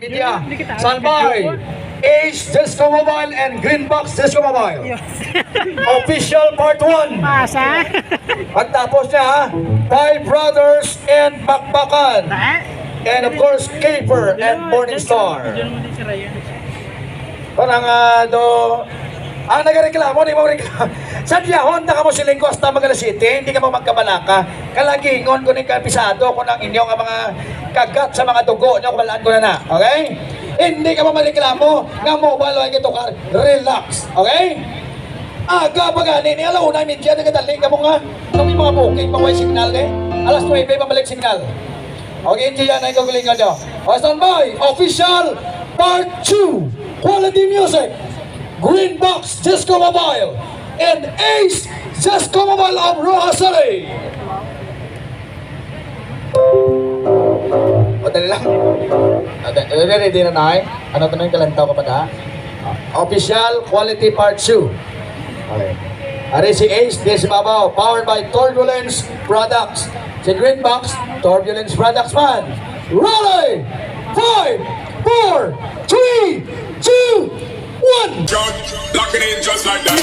Media, standby. Ace Disco Mobile and Green Box Disco Mobile. Official part 1. Masa? Pagtapos niya, ha? Five Brothers and Bakbakan. And of course, Caper and Morningstar. Parang ang nagareklamo, di mo reklamo. Sadyahon na ka mo siling ko hasta Magalas City, hindi ka mo magkabalaka. Kalagingon ko ni kapisado kung ang inyong mga kagat sa mga dugo nyo, kabalaan ko na. Okay? Hindi ka mo maliklamo, nga mobile ay ito ka, relax. Okay? Aga pa gani, ni alaw na media, nagadali ka mo nga. Ano yung mga booking, mga signal eh? Alas 9, pabalik signal. Okay, hindi yan ay kagalingan nyo. O, standby, official part 2, quality music. Green Box Disco Mobile and Ace Disco Mobile of Rojas City. O, dali lang. Ready na na eh. Ano ito na yung kalantaw kapag ha? Official Quality Part 2. Okay. Ari si Ace, this Babaw, powered by Turbulence Products. Si Green Box, Turbulence Products man. Rolling! 5, 4, 3, 2, 1! Locking in just like that.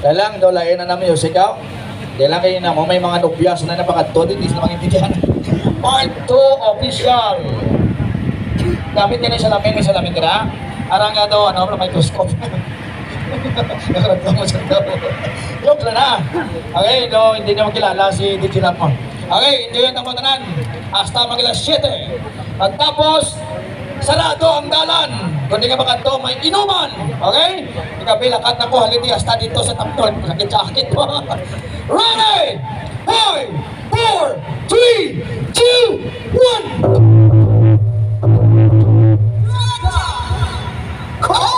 Dalang daw lain na namin music out. Dalang kayo na mo may mga nobyas na napakatod, hindi sila maintindihan. Part 2 official. Gamit din sa lamin, may salamin ka. Arang nga daw, microscope. Joke lang na. Okay, no, hindi na makilala si DJ Lapon. Okay, enjoy ang tamunan. Hasta Magalas 7. At tapos, sarado ang dalan. Kung di ka makanto, may inuman. Okay? Ikabilakat na ko haliti hasta dito sa tamton. Sakit-sakit mo. Ready? 5, 4, 3, 2, 1. Come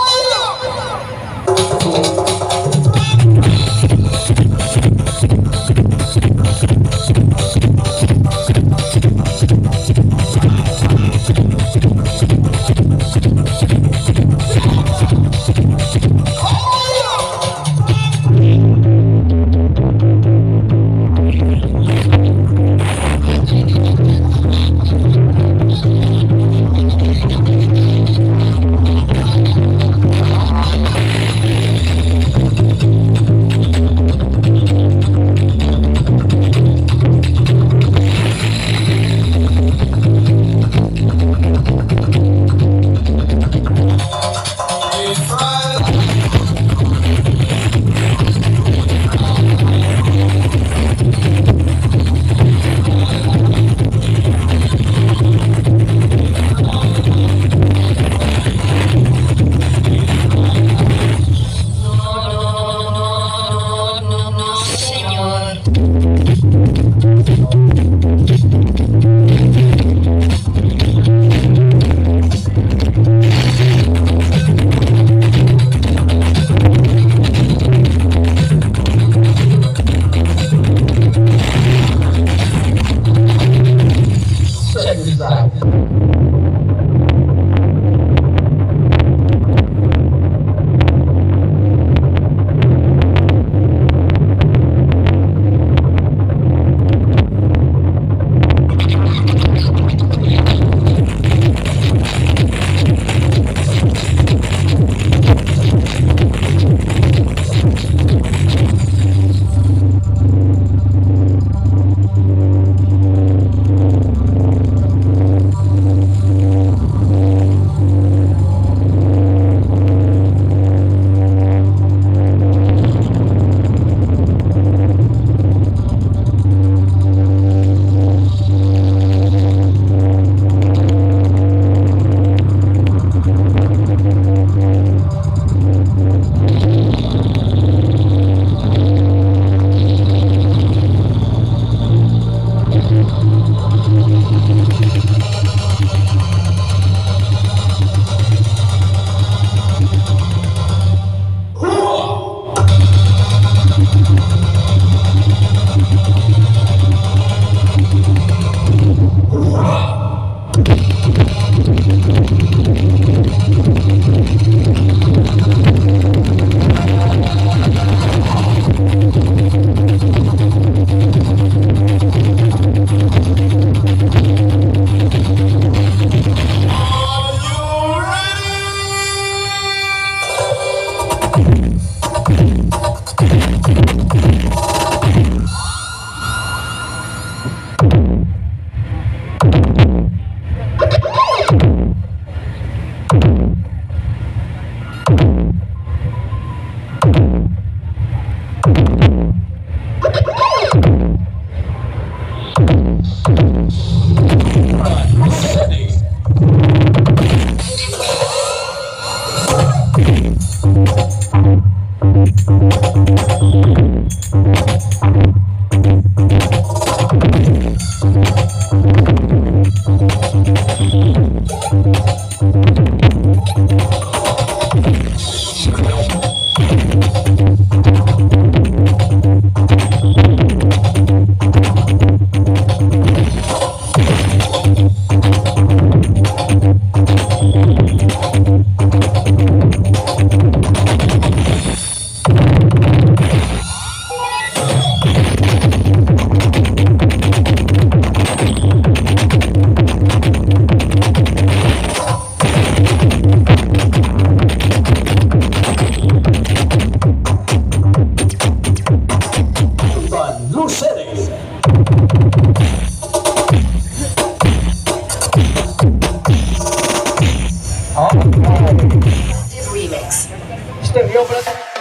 Stereo pala.